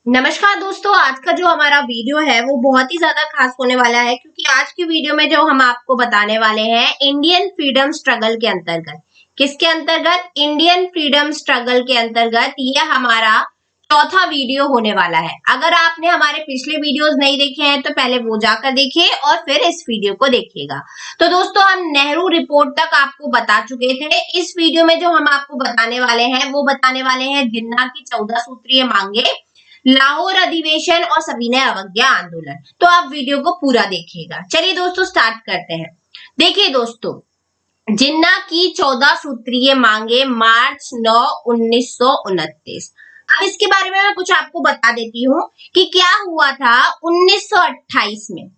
नमस्कार दोस्तों, आज का जो हमारा वीडियो है वो बहुत ही ज्यादा खास होने वाला है क्योंकि आज की वीडियो में जो हम आपको बताने वाले हैं इंडियन फ्रीडम स्ट्रगल के अंतर्गत। किसके अंतर्गत? इंडियन फ्रीडम स्ट्रगल के अंतर्गत ये हमारा चौथा वीडियो होने वाला है। अगर आपने हमारे पिछले वीडियोस नहीं देखे हैं तो पहले वो जाकर देखिए और फिर इस वीडियो को देखिएगा। तो दोस्तों, हम नेहरू रिपोर्ट तक आपको बता चुके थे। इस वीडियो में जो हम आपको बताने वाले हैं वो बताने वाले हैं जिन्ना की 14 सूत्रीय मांगे, लाहौर अधिवेशन और सविनय अवज्ञा आंदोलन। तो आप वीडियो को पूरा देखिएगा। चलिए दोस्तों, स्टार्ट करते हैं। देखिए दोस्तों, जिन्ना की 14 सूत्रीय मांगे, मार्च 9 1929। अब इसके बारे में मैं कुछ आपको बता देती हूँ कि क्या हुआ था 1928 में।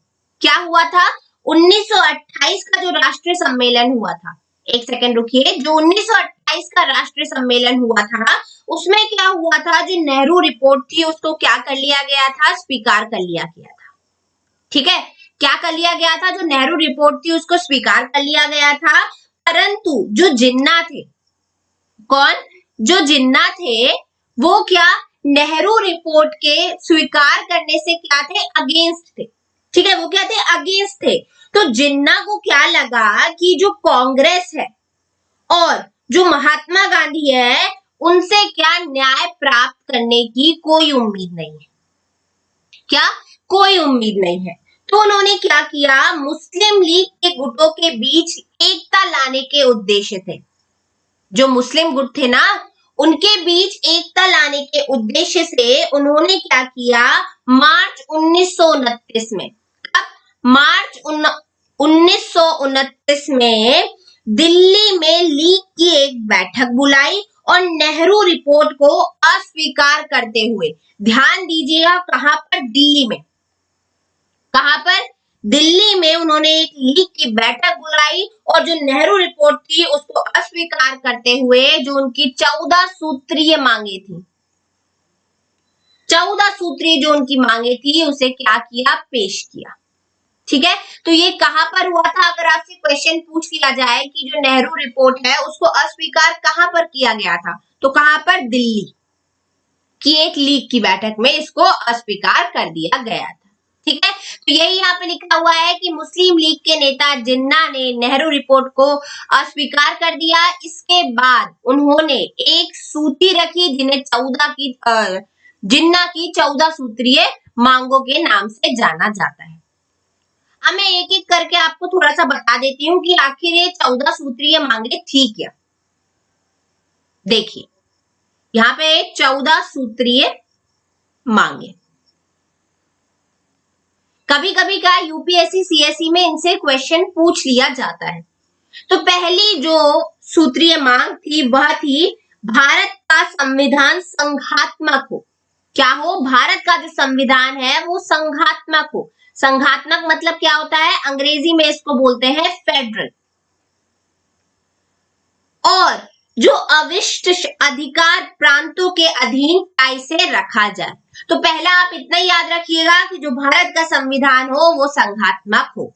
क्या हुआ था? 1928 का जो राष्ट्रीय सम्मेलन हुआ था, एक सेकंड रुकिए, जो 1928 का राष्ट्रीय सम्मेलन हुआ था उसमें क्या हुआ था, जो नेहरू रिपोर्ट थी उसको क्या कर लिया गया था? स्वीकार कर लिया गया था। ठीक है, क्या कर लिया गया था? जो नेहरू रिपोर्ट थी उसको स्वीकार कर लिया गया था। परंतु जो जिन्ना थे, कौन? जो जिन्ना थे वो क्या नेहरू रिपोर्ट के स्वीकार करने से क्या थे? अगेंस्ट थे। ठीक है, वो क्या थे? अगेंस्ट थे। तो जिन्ना को क्या लगा कि जो कांग्रेस है और जो महात्मा गांधी है उनसे क्या न्याय प्राप्त करने की कोई उम्मीद नहीं है। क्या? कोई उम्मीद नहीं है। तो उन्होंने क्या किया? मुस्लिम लीग के गुटों के बीच एकता लाने के उद्देश्य थे। जो मुस्लिम गुट थे ना, उनके बीच एकता लाने के उद्देश्य से उन्होंने क्या किया? मार्च 1929 में, अब मार्च 1929 में दिल्ली में लीग की एक बैठक बुलाई और नेहरू रिपोर्ट को अस्वीकार करते हुए, ध्यान दीजिएगा कहां पर? दिल्ली में। कहां पर? दिल्ली में उन्होंने एक लीग की बैठक बुलाई और जो नेहरू रिपोर्ट थी उसको अस्वीकार करते हुए जो उनकी 14 सूत्रीय मांगे थी, 14 सूत्रीय जो उनकी मांगे थी उसे क्या किया? पेश किया। ठीक है, तो ये कहां पर हुआ था? अगर आपसे क्वेश्चन पूछ लिया जाए कि जो नेहरू रिपोर्ट है उसको अस्वीकार कहां पर किया गया था, तो कहां पर? दिल्ली की एक लीग की बैठक में इसको अस्वीकार कर दिया गया था। ठीक है, तो यही यहाँ पे लिखा हुआ है कि मुस्लिम लीग के नेता जिन्ना ने नेहरू रिपोर्ट को अस्वीकार कर दिया। इसके बाद उन्होंने एक सूची रखी जिन्हें 14 की जिन्ना की 14 सूत्रीय मांगों के नाम से जाना जाता है। अब मैं एक एक करके आपको थोड़ा सा बता देती हूँ कि आखिर ये 14 सूत्रीय मांगे थी क्या। देखिए, यहाँ पे 14 सूत्रीय मांगे, कभी कभी क्या यूपीएससी सीएससी में इनसे क्वेश्चन पूछ लिया जाता है। तो पहली जो सूत्रीय मांग थी वह थी भारत का संविधान संघात्मक हो। क्या हो? भारत का जो संविधान है वो संघात्मक हो। संघात्मक मतलब क्या होता है? अंग्रेजी में इसको बोलते हैं फेडरल। और जो अविष्ट अधिकार प्रांतों के अधीन कैसे रखा जाए। तो पहला आप इतना याद रखिएगा कि जो भारत का संविधान हो वो संघात्मक हो।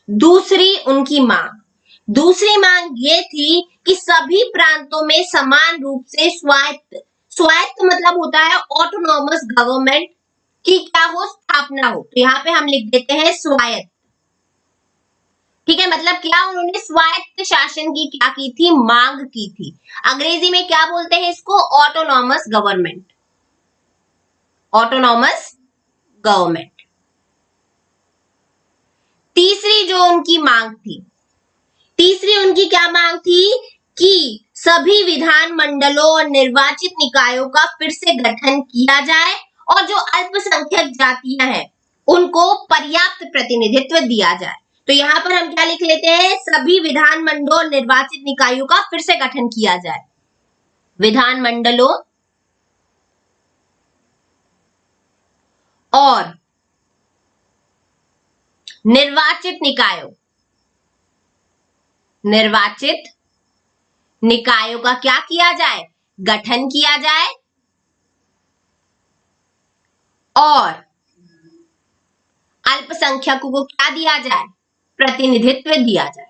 दूसरी उनकी मांग, दूसरी मांग ये थी कि सभी प्रांतों में समान रूप से स्वायत्त, स्वायत्त मतलब होता है ऑटोनॉमस गवर्नमेंट की क्या हो? स्थापना हो। तो यहाँ पे हम लिख देते हैं स्वायत्त। ठीक है, मतलब क्या? उन्होंने स्वायत्त शासन की क्या की थी? मांग की थी। अंग्रेजी में क्या बोलते हैं इसको? Autonomous government. Autonomous government. तीसरी जो उनकी मांग थी, तीसरी उनकी क्या मांग थी? कि सभी विधान मंडलों और निर्वाचित निकायों का फिर से गठन किया जाए और जो अल्पसंख्यक जातियां हैं उनको पर्याप्त प्रतिनिधित्व दिया जाए। तो यहाँ पर हम क्या लिख लेते हैं? सभी विधान मंडलों और निर्वाचित निकायों का फिर से गठन किया जाए। विधान मंडलों और निर्वाचित निकायों, निर्वाचित निकायों का क्या किया जाए? गठन किया जाए और अल्पसंख्यकों को क्या दिया जाए? प्रतिनिधित्व दिया जाए।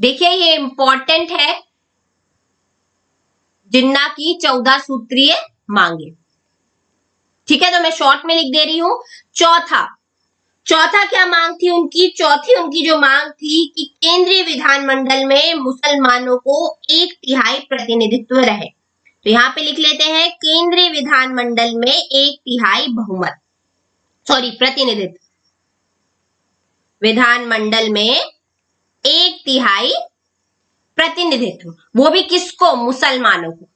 देखिए, ये इंपॉर्टेंट है। जिन्ना की 14 सूत्रीय मांगे। ठीक है, तो मैं शॉर्ट में लिख दे रही हूं। चौथा क्या मांग थी उनकी? चौथी उनकी जो मांग थी कि केंद्रीय विधानमंडल में मुसलमानों को 1/3 प्रतिनिधित्व रहे। तो यहां पे लिख लेते हैं केंद्रीय विधानमंडल में 1/3 बहुमत, सॉरी प्रतिनिधित्व, विधानमंडल में 1/3 प्रतिनिधित्व, वो भी किसको? मुसलमानों को।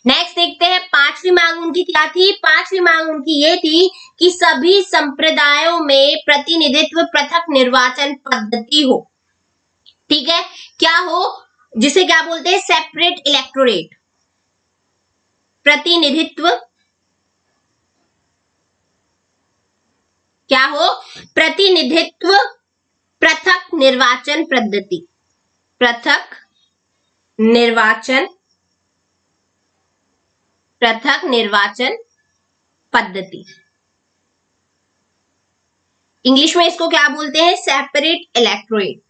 नेक्स्ट देखते हैं, पांचवी मांग उनकी क्या थी? पांचवी मांग उनकी ये थी कि सभी संप्रदायों में प्रतिनिधित्व पृथक निर्वाचन पद्धति हो। ठीक है, क्या हो? जिसे क्या बोलते हैं? सेपरेट इलेक्टोरेट, प्रतिनिधित्व क्या हो? प्रतिनिधित्व पृथक निर्वाचन पद्धति, पृथक निर्वाचन पद्धति। इंग्लिश में इसको क्या बोलते हैं? Separate electorate,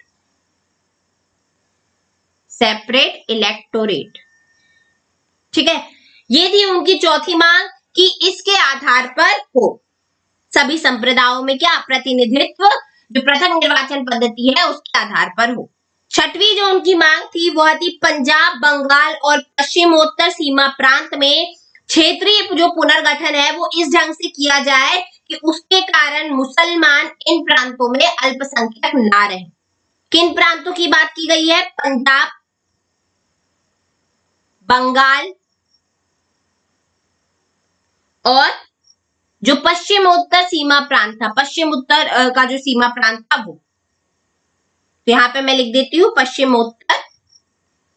separate electorate. ठीक है, ये थी उनकी चौथी मांग कि इसके आधार पर हो सभी संप्रदायों में क्या? प्रतिनिधित्व, जो पृथक निर्वाचन पद्धति है उसके आधार पर हो। छठवीं जो उनकी मांग थी वह थी पंजाब, बंगाल और पश्चिमोत्तर सीमा प्रांत में क्षेत्रीय जो पुनर्गठन है वो इस ढंग से किया जाए कि उसके कारण मुसलमान इन प्रांतों में अल्पसंख्यक ना रहे। किन प्रांतों की बात की गई है? पंजाब, बंगाल और जो पश्चिमोत्तर सीमा प्रांत था, पश्चिम उत्तर का जो सीमा प्रांत था वो। तो यहां पे मैं लिख देती हूं पश्चिमोत्तर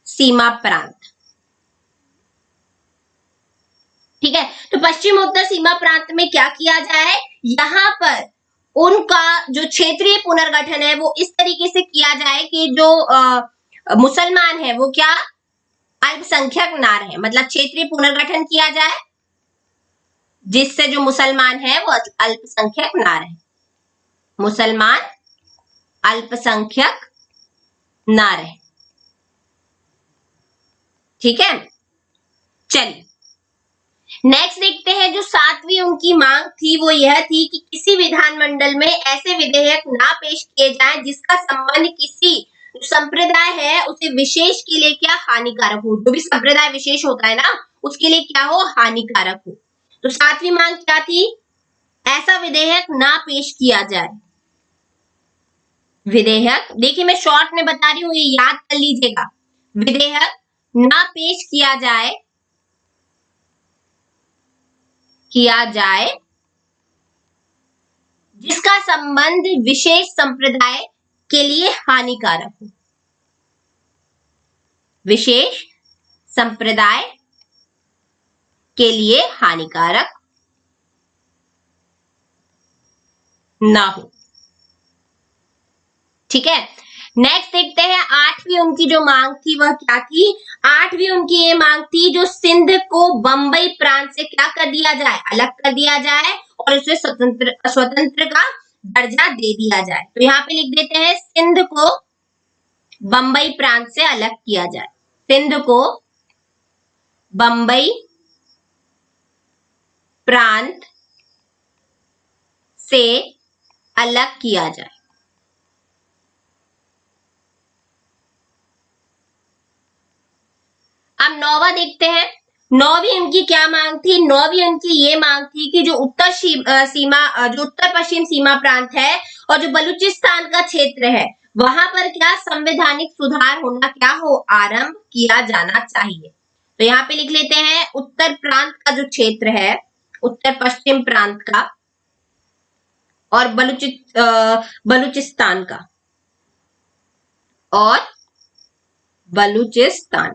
सीमा प्रांत। ठीक है, तो पश्चिमोत्तर सीमा प्रांत में क्या किया जाए? यहां पर उनका जो क्षेत्रीय पुनर्गठन है वो इस तरीके से किया जाए कि जो मुसलमान है वो क्या? अल्पसंख्यक ना रहे, मतलब क्षेत्रीय पुनर्गठन किया जाए जिससे जो मुसलमान है वो अल्पसंख्यक ना रहे, मुसलमान अल्पसंख्यक ना रहे। ठीक है, चलिए नेक्स्ट देखते हैं। जो सातवीं उनकी मांग थी वो यह थी कि किसी विधानमंडल में ऐसे विधेयक ना पेश किए जाएं जिसका संबंध किसी संप्रदाय है उसे विशेष के लिए क्या? हानिकारक हो। जो भी संप्रदाय विशेष होता है ना उसके लिए क्या हो? हानिकारक हो। तो सातवीं मांग क्या थी? ऐसा विधेयक ना पेश किया जाए। विधेयक, देखिए मैं शॉर्ट में बता रही हूं, ये याद कर लीजिएगा। विधेयक ना पेश किया जाए जिसका संबंध विशेष संप्रदाय के लिए हानिकारक हो, विशेष संप्रदाय के लिए हानिकारक ना हो। ठीक है, नेक्स्ट देखते हैं। आठवीं उनकी जो मांग थी वह क्या थी? आठवीं उनकी ये मांग थी जो सिंध को बंबई प्रांत से क्या कर दिया जाए? अलग कर दिया जाए और उसे स्वतंत्र का दर्जा दे दिया जाए। तो यहाँ पे लिख देते हैं सिंध को बंबई प्रांत से अलग किया जाए, सिंध को बंबई प्रांत से अलग किया जाए। अब नौवां देखते हैं। नौवीं उनकी क्या मांग थी? नौवीं उनकी ये मांग थी कि जो उत्तर पश्चिम सीमा प्रांत है और जो बलूचिस्तान का क्षेत्र है वहां पर क्या? संवैधानिक सुधार होना क्या हो? आरंभ किया जाना चाहिए। तो यहाँ पे लिख लेते हैं उत्तर प्रांत का जो क्षेत्र है, उत्तर पश्चिम प्रांत का और बलूचिस्तान का और बलूचिस्तान,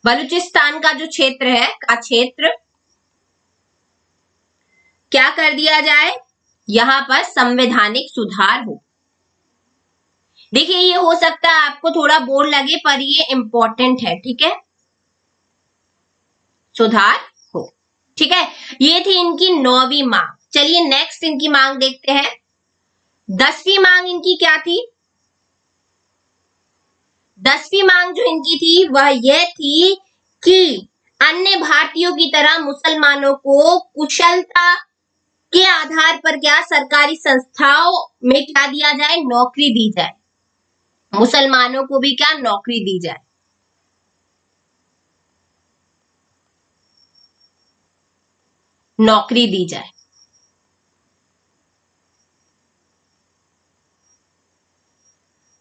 बलूचिस्तान का जो क्षेत्र है का क्षेत्र क्या कर दिया जाए? यहां पर संवैधानिक सुधार हो। देखिए ये हो सकता है आपको थोड़ा बोर लगे पर ये इंपॉर्टेंट है। ठीक है, सुधार हो। ठीक है, ये थी इनकी नौवीं मांग। चलिए नेक्स्ट इनकी मांग देखते हैं। 10वीं मांग इनकी क्या थी? 10वीं मांग जो इनकी थी वह यह थी कि अन्य भारतीयों की तरह मुसलमानों को कुशलता के आधार पर क्या सरकारी संस्थाओं में क्या दिया जाए, नौकरी दी जाए। मुसलमानों को भी क्या नौकरी दी जाए। नौकरी दी जाए।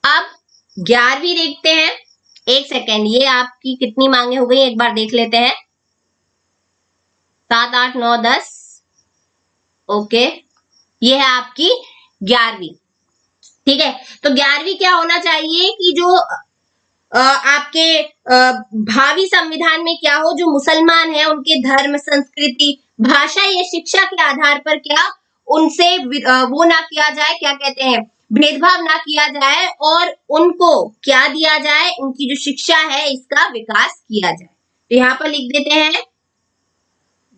अब 11वीं देखते हैं। एक सेकेंड, ये आपकी कितनी मांगे हो गई एक बार देख लेते हैं। 7, 8, 9, 10। ओके, ये है आपकी 11वीं। ठीक है, तो 11वीं क्या होना चाहिए कि जो आपके भावी संविधान में क्या हो, जो मुसलमान है उनके धर्म, संस्कृति, भाषा या शिक्षा के आधार पर क्या उनसे वो ना किया जाए, क्या कहते हैं, भेदभाव ना किया जाए, और उनको क्या दिया जाए, उनकी जो शिक्षा है इसका विकास किया जाए। तो यहाँ पर लिख देते हैं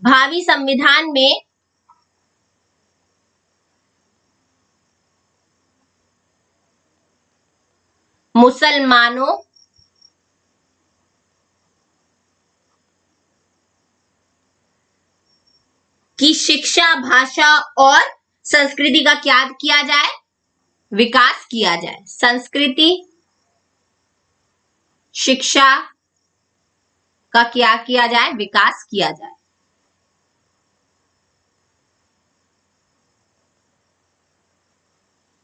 भावी संविधान में मुसलमानों की शिक्षा, भाषा और संस्कृति का क्या किया जाए, विकास किया जाए। संस्कृति, शिक्षा का क्या किया जाए, विकास किया जाए।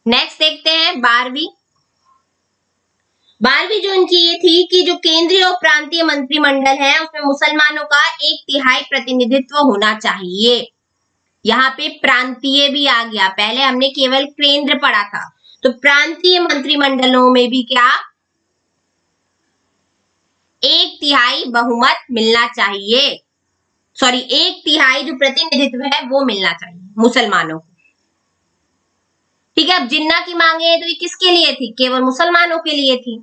नेक्स्ट देखते हैं 12वीं। 12वीं जो इनकी ये थी कि जो केंद्रीय और प्रांतीय मंत्रिमंडल है उसमें मुसलमानों का 1/3 प्रतिनिधित्व होना चाहिए। यहाँ पे प्रांतीय भी आ गया, पहले हमने केवल केंद्र पढ़ा था, तो प्रांतीय मंत्रिमंडलों में भी क्या 1/3 बहुमत मिलना चाहिए। सॉरी, 1/3 जो प्रतिनिधित्व है वो मिलना चाहिए मुसलमानों को। ठीक है, अब जिन्ना की मांगे तो ये किसके लिए थी, केवल मुसलमानों के लिए थी।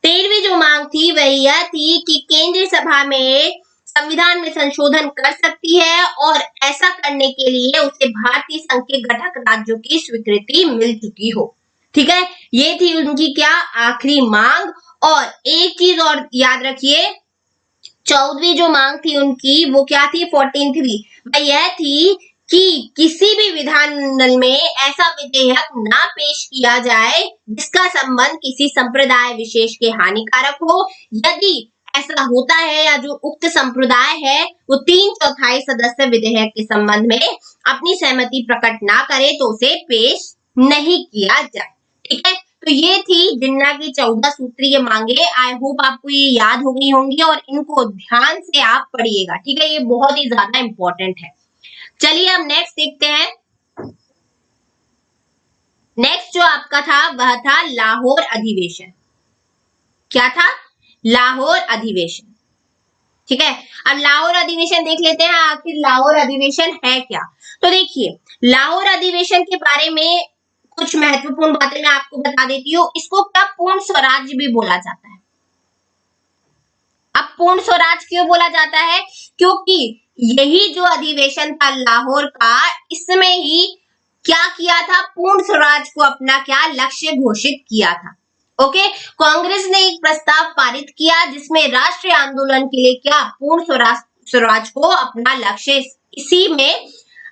13वीं जो मांग थी वह यह थी कि केंद्रीय सभा में संविधान में संशोधन कर सकती है और ऐसा करने के लिए उसे भारतीय संघ के घटक राज्यों की स्वीकृति मिल चुकी हो। ठीक है, ये थी उनकी क्या आखिरी मांग। और एक चीज और याद रखिए, 14वीं जो मांग थी उनकी वो क्या थी, 14वीं, वह यह थी कि किसी भी विधानमंडल में ऐसा विधेयक ना पेश किया जाए जिसका संबंध किसी संप्रदाय विशेष के हानिकारक हो। यदि ऐसा होता है या जो उक्त संप्रदाय है वो 3/4 सदस्य विधेयक के संबंध में अपनी सहमति प्रकट ना करे तो उसे पेश नहीं किया जाए। ठीक है, तो ये थी जिन्ना की 14 सूत्रीय मांगे। आई होप आपको ये याद हो गई होंगी और इनको ध्यान से आप पढ़िएगा। ठीक है, ये बहुत ही ज्यादा इंपॉर्टेंट है। चलिए अब नेक्स्ट देखते हैं। नेक्स्ट जो आपका था वह था लाहौर अधिवेशन। क्या था, लाहौर अधिवेशन। ठीक है, अब लाहौर अधिवेशन देख लेते हैं आखिर लाहौर अधिवेशन है क्या। तो देखिए, लाहौर अधिवेशन के बारे में कुछ महत्वपूर्ण बातें मैं आपको बता देती हूँ। इसको क्या पूर्ण स्वराज भी बोला जाता है। अब पूर्ण स्वराज क्यों बोला जाता है, क्योंकि यही जो अधिवेशन था लाहौर का, इसमें ही क्या किया था, पूर्ण स्वराज को अपना क्या लक्ष्य घोषित किया था। ओके, कांग्रेस ने एक प्रस्ताव पारित किया जिसमें राष्ट्रीय आंदोलन के लिए क्या पूर्ण स्वराज को अपना लक्ष्य इसी में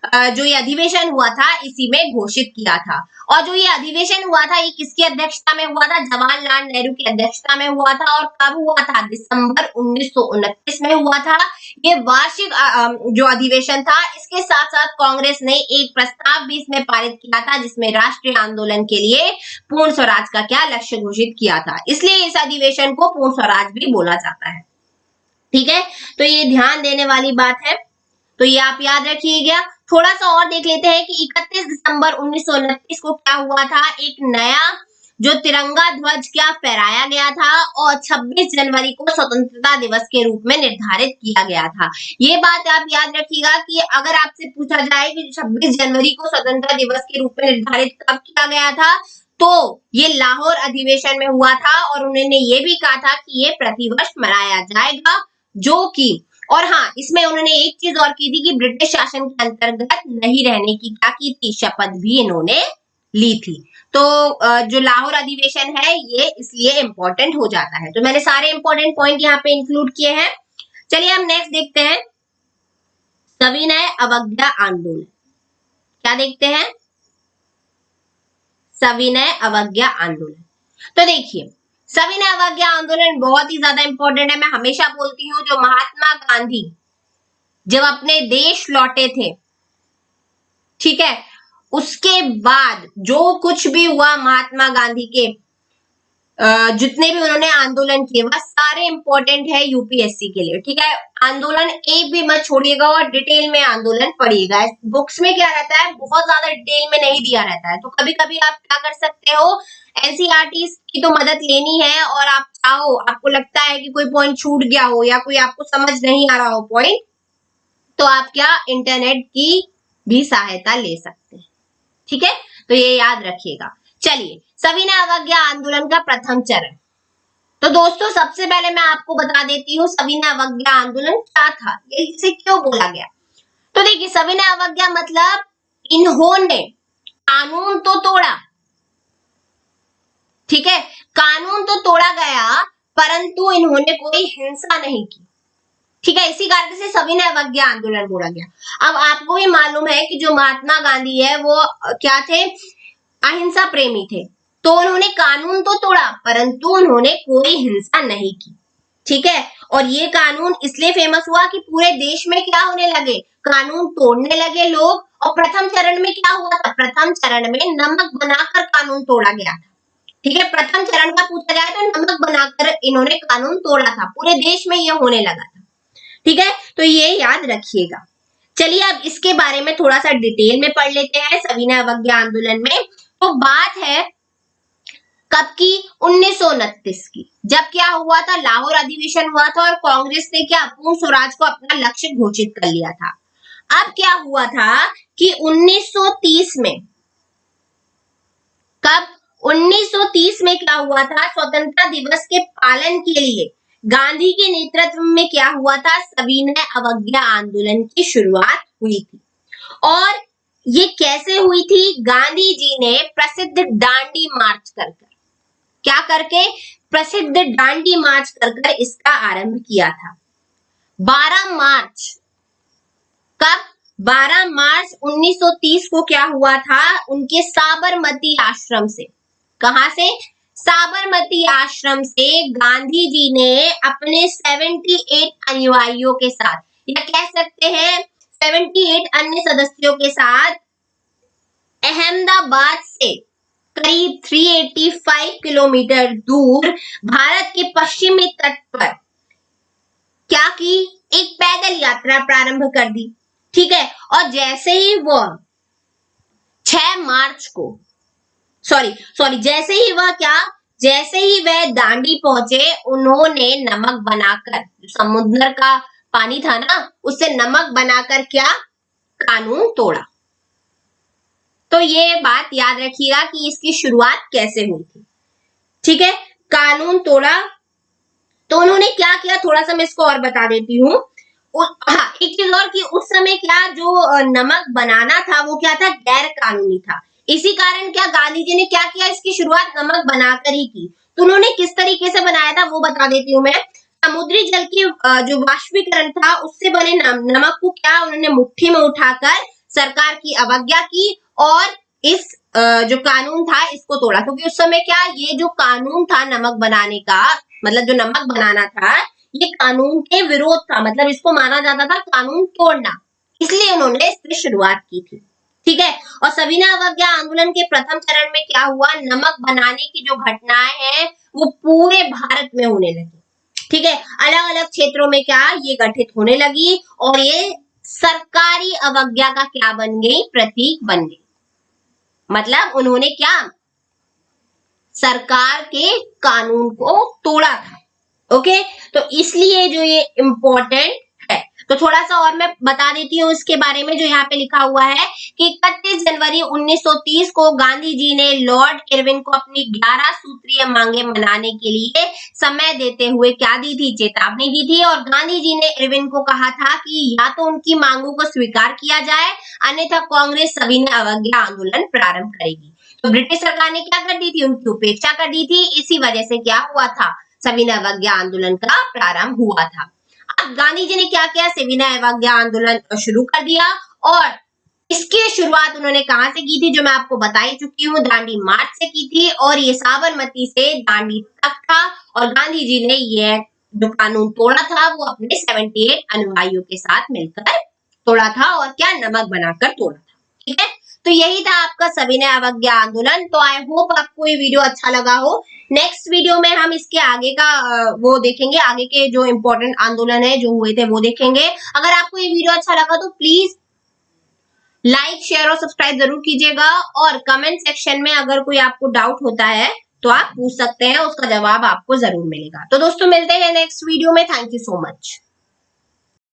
जो ये अधिवेशन हुआ था इसी में घोषित किया था। और जो ये अधिवेशन हुआ था ये किसकी अध्यक्षता में हुआ था, जवाहरलाल नेहरू की अध्यक्षता में हुआ था। और कब हुआ था, दिसंबर 1929 में हुआ था। ये वार्षिक जो अधिवेशन था, इसके साथ साथ कांग्रेस ने एक प्रस्ताव भी इसमें पारित किया था जिसमें राष्ट्रीय आंदोलन के लिए पूर्ण स्वराज का क्या लक्ष्य घोषित किया था, इसलिए इस अधिवेशन को पूर्ण स्वराज भी बोला जाता है। ठीक है, तो ये ध्यान देने वाली बात है, तो ये आप याद रखिएगा। थोड़ा सा और देख लेते हैं कि 31 दिसंबर 1929 को क्या हुआ था, एक नया जो तिरंगा ध्वज क्या फहराया गया था और 26 जनवरी को स्वतंत्रता दिवस के रूप में निर्धारित किया गया था। ये बात आप याद रखिएगा कि अगर आपसे पूछा जाए कि 26 जनवरी को स्वतंत्रता दिवस के रूप में निर्धारित कब किया गया था, तो ये लाहौर अधिवेशन में हुआ था। और उन्होंने ये भी कहा था कि ये प्रतिवर्ष मनाया जाएगा, जो कि और हाँ, इसमें उन्होंने एक चीज और की थी कि ब्रिटिश शासन के अंतर्गत नहीं रहने की क्या की थी, शपथ भी इन्होंने ली थी। तो जो लाहौर अधिवेशन है ये इसलिए इंपॉर्टेंट हो जाता है। तो मैंने सारे इंपॉर्टेंट पॉइंट यहाँ पे इंक्लूड किए हैं। चलिए हम नेक्स्ट देखते हैं, सविनय अवज्ञा आंदोलन। क्या देखते हैं, सविनय अवज्ञा आंदोलन। तो देखिए, सविनय अवज्ञा आंदोलन बहुत ही ज्यादा इंपॉर्टेंट है। मैं हमेशा बोलती हूँ, जो महात्मा गांधी जब अपने देश लौटे थे, ठीक है, उसके बाद जो कुछ भी हुआ महात्मा गांधी के जितने भी उन्होंने आंदोलन किए वह सारे इंपॉर्टेंट है यूपीएससी के लिए, ठीक है। आंदोलन एक भी मत छोड़िएगा और डिटेल में आंदोलन पढ़िएगा। बुक्स में क्या रहता है, बहुत ज्यादा डिटेल में नहीं दिया रहता है। तो कभी कभी आप क्या कर सकते हो, एनसीईआरटी की तो मदद लेनी है और आप चाहो, आपको लगता है कि कोई पॉइंट छूट गया हो या कोई आपको समझ नहीं आ रहा हो पॉइंट, तो आप क्या इंटरनेट की भी सहायता ले सकते हैं, ठीक है। तो ये याद रखिएगा। चलिए, सविनय अवज्ञा आंदोलन का प्रथम चरण। तो दोस्तों सबसे पहले मैं आपको बता देती हूँ सविनय अवज्ञा आंदोलन क्या था, ये इसे क्यों बोला गया। तो देखिए, सविनय अवज्ञा मतलब इन्होंने कानून तो तोड़ा, ठीक है, कानून तो तोड़ा गया परंतु इन्होंने कोई हिंसा नहीं की, ठीक है। इसी कारण से सविनय अवज्ञा आंदोलन बोला गया। अब आपको भी मालूम है कि जो महात्मा गांधी है वो क्या थे, अहिंसा प्रेमी थे। तो उन्होंने कानून तो तोड़ा परंतु उन्होंने कोई हिंसा नहीं की, ठीक है। और ये कानून इसलिए फेमस हुआ कि पूरे देश में क्या होने लगे, कानून तोड़ने लगे लोग। और प्रथम चरण में क्या हुआ था, प्रथम चरण में नमक बनाकर कानून तोड़ा गया था, ठीक है। प्रथम चरण का पूछा जाए तो नमक बनाकर इन्होंने कानून तोड़ा था, पूरे देश में यह होने लगा था, ठीक है। तो ये याद रखिएगा। चलिए अब इसके बारे में थोड़ा सा डिटेल में पढ़ लेते हैं सविनय अवज्ञा आंदोलन में। तो बात है कब की, 1929 की, जब क्या हुआ था, लाहौर अधिवेशन हुआ था और कांग्रेस ने क्या पूर्ण स्वराज को अपना लक्ष्य घोषित कर लिया था। अब क्या हुआ था कि 1930 में, कब, 1930 में क्या हुआ था, स्वतंत्रता दिवस के पालन के लिए गांधी के नेतृत्व में क्या हुआ था, सविनय अवज्ञा आंदोलन की शुरुआत हुई थी। और ये कैसे हुई थी, गांधी जी ने प्रसिद्ध दांडी मार्च कर क्या करके, प्रसिद्ध दांडी मार्च कर इसका आरंभ किया था। 12 मार्च, कब, 12 मार्च 1930 को क्या हुआ था, उनके साबरमती आश्रम से, कहां से, साबरमती आश्रम से गांधी जी ने अपने 78 अनुयायियों के साथ, या कह सकते हैं 78 अन्य सदस्यों के साथ, अहमदाबाद से करीब 385 किलोमीटर दूर भारत के पश्चिमी तट पर क्या की, एक पैदल यात्रा प्रारंभ कर दी, ठीक है। और जैसे ही वो 6 मार्च को, जैसे ही वह क्या, जैसे ही वह दांडी पहुंचे, उन्होंने नमक बनाकर, समुद्र का पानी था ना, उससे नमक बनाकर क्या, कानून तोड़ा। तो ये बात याद रखिएगा कि इसकी शुरुआत कैसे हुई थी, ठीक है। कानून तोड़ा, तो उन्होंने क्या किया, थोड़ा सा मैं इसको और बता देती हूँ। हाँ, एक चीज और कि उस समय क्या, जो नमक बनाना था वो क्या था, गैर कानूनी था। इसी कारण क्या गांधी जी ने क्या किया, इसकी शुरुआत नमक बनाकर ही की। तो उन्होंने किस तरीके से बनाया था वो बता देती हूँ मैं। समुद्री जल की जो वाष्पीकरण था उससे बने नमक को क्या, उन्होंने मुट्ठी में उठाकर सरकार की अवज्ञा की और इस जो कानून था इसको तोड़ा। क्योंकि उस समय क्या, ये जो कानून था नमक बनाने का, मतलब जो नमक बनाना था, ये कानून के विरोध था, मतलब इसको माना जाता था कानून तोड़ना, इसलिए उन्होंने इसकी शुरुआत की थी, ठीक है। और सविनय अवज्ञा आंदोलन के प्रथम चरण में क्या हुआ, नमक बनाने की जो घटनाएं हैं वो पूरे भारत में होने लगी, ठीक है। अलग अलग क्षेत्रों में क्या, ये गठित होने लगी और ये सरकारी अवज्ञा का क्या बन गई, प्रतीक बन गई। मतलब उन्होंने क्या, सरकार के कानून को तोड़ा था, ओके। तो इसलिए जो ये इंपॉर्टेंट है। तो थोड़ा सा और मैं बता देती हूँ इसके बारे में, जो यहाँ पे लिखा हुआ है कि 31 जनवरी 1930 को गांधी जी ने लॉर्ड इरविन को अपनी 11 सूत्रीय मांगे मनाने के लिए समय देते हुए क्या दी थी, चेतावनी दी थी। और गांधी जी ने इरविन को कहा था कि या तो उनकी मांगों को स्वीकार किया जाए, अन्यथा कांग्रेस सविनय अवज्ञा आंदोलन प्रारंभ करेगी। तो ब्रिटिश सरकार ने क्या कर दी थी, उनकी उपेक्षा कर दी थी। इसी वजह से क्या हुआ था, सविनय अवज्ञा आंदोलन का प्रारंभ हुआ था। अब गांधी जी ने क्या किया, सविनय अवज्ञा आंदोलन शुरू कर दिया। और इसकी शुरुआत उन्होंने कहां से की थी, जो मैं आपको बता ही चुकी हूँ, दांडी मार्च से की थी। और ये साबरमती से दांडी तक था। और गांधी जी ने ये जो कानून तोड़ा था वो अपने 78 अनुयायियों के साथ मिलकर तोड़ा था। और क्या, नमक बनाकर तोड़ा था। ठीक है, तो यही था आपका सविनय अवज्ञा आंदोलन। तो आई होप आपको ये वीडियो अच्छा लगा हो। नेक्स्ट वीडियो में हम इसके आगे का वो देखेंगे, आगे के जो इम्पोर्टेंट आंदोलन है जो हुए थे वो देखेंगे। अगर आपको ये वीडियो अच्छा लगा तो प्लीज लाइक, शेयर और सब्सक्राइब जरूर कीजिएगा। और कमेंट सेक्शन में अगर कोई आपको डाउट होता है तो आप पूछ सकते हैं, उसका जवाब आपको जरूर मिलेगा। तो दोस्तों मिलते हैं नेक्स्ट वीडियो में। Thank you so much.